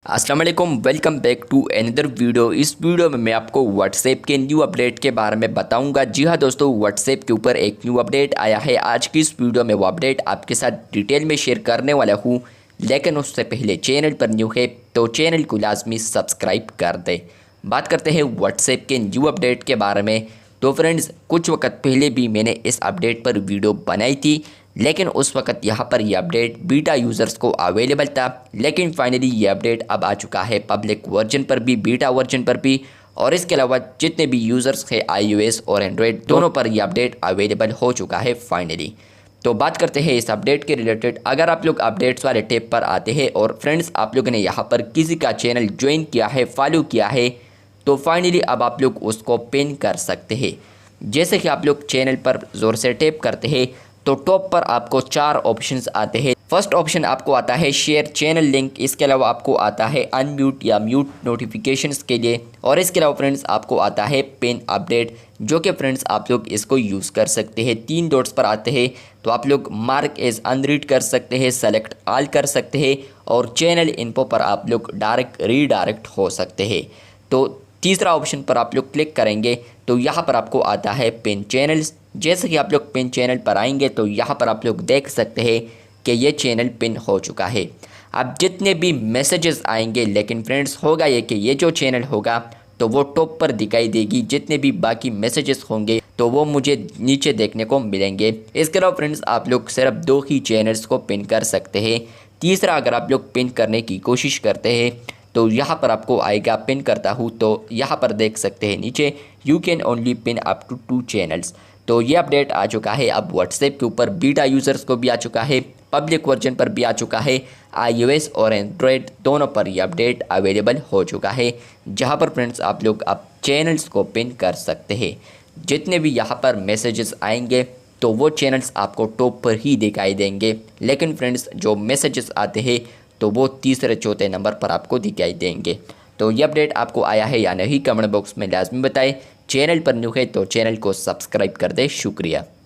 अस्सलाम वालेकुम, welcome back to another video. इस वीडियो में मैं आपको व्हाट्सएप के न्यू अपडेट के बारे में बताऊंगा। जी हाँ दोस्तों, व्हाट्सएप के ऊपर एक न्यू अपडेट आया है। आज की इस वीडियो में वो अपडेट आपके साथ डिटेल में शेयर करने वाला हूँ, लेकिन उससे पहले चैनल पर न्यू है तो चैनल को लाजमी सब्सक्राइब कर दे। बात करते हैं व्हाट्सएप के न्यू अपडेट के बारे में। तो फ्रेंड्स, कुछ वक्त पहले भी मैंने इस अपडेट पर वीडियो बनाई थी, लेकिन उस वक्त यहाँ पर ये अपडेट बीटा यूज़र्स को अवेलेबल था। लेकिन फाइनली ये अपडेट अब आ चुका है पब्लिक वर्जन पर भी, बीटा वर्जन पर भी, और इसके अलावा जितने भी यूज़र्स हैं iOS और एंड्रॉयड दोनों पर ये अपडेट अवेलेबल हो चुका है फाइनली। तो बात करते हैं इस अपडेट के रिलेटेड। अगर आप लोग अपडेट्स वाले टैब पर आते हैं और फ्रेंड्स आप लोगों ने यहाँ पर किसी का चैनल ज्वाइन किया है, फॉलो किया है, तो फाइनली अब आप लोग उसको पिन कर सकते हैं। जैसे कि आप लोग चैनल पर ज़ोर से टैप करते हैं तो टॉप पर आपको 4 ऑप्शंस आते हैं। फर्स्ट ऑप्शन आपको आता है शेयर चैनल लिंक, इसके अलावा आपको आता है अनम्यूट या म्यूट नोटिफिकेशंस के लिए, और इसके अलावा फ्रेंड्स आपको आता है पिन अपडेट, जो कि फ्रेंड्स आप लोग इसको यूज़ कर सकते हैं। 3 डॉट्स पर आते हैं तो आप लोग मार्क एज अनरीड कर सकते हैं, सेलेक्ट ऑल कर सकते हैं, और चैनल इन्फो पर आप लोग डायरेक्ट रीडायरेक्ट हो सकते हैं। तो तीसरा ऑप्शन पर आप लोग क्लिक करेंगे तो यहाँ पर आपको आता है पिन चैनल्स। जैसे कि आप लोग पिन चैनल पर आएंगे तो यहाँ पर आप लोग देख सकते हैं कि ये चैनल पिन हो चुका है। अब जितने भी मैसेजेस आएंगे, लेकिन फ्रेंड्स होगा ये कि ये जो चैनल होगा तो वो टॉप पर दिखाई देगी, जितने भी बाकी मैसेजेस होंगे तो वो मुझे नीचे देखने को मिलेंगे। इसके अलावा फ्रेंड्स आप लोग सिर्फ 2 ही चैनल्स को पिन कर सकते हैं। तीसरा अगर आप लोग पिन करने की कोशिश करते हैं तो यहाँ पर आपको आएगा पिन करता हूँ, तो यहाँ पर देख सकते हैं नीचे you can only pin up to 2 channels. तो ये अपडेट आ चुका है अब व्हाट्सएप के ऊपर, बीटा यूज़र्स को भी आ चुका है, पब्लिक वर्जन पर भी आ चुका है, iOS और एंड्रॉयड दोनों पर ये अपडेट अवेलेबल हो चुका है, जहाँ पर फ्रेंड्स आप लोग अब चैनल्स को पिन कर सकते हैं। जितने भी यहाँ पर मैसेजेस आएंगे तो वो चैनल्स आपको टॉप पर ही दिखाई देंगे, लेकिन फ्रेंड्स जो मैसेजेस आते हैं तो वो तीसरे चौथे नंबर पर आपको दिखाई देंगे। तो ये अपडेट आपको आया है या नहीं, कमेंट बॉक्स में लाजमी बताएं। चैनल पर न्यू है तो चैनल को सब्सक्राइब कर दे। शुक्रिया।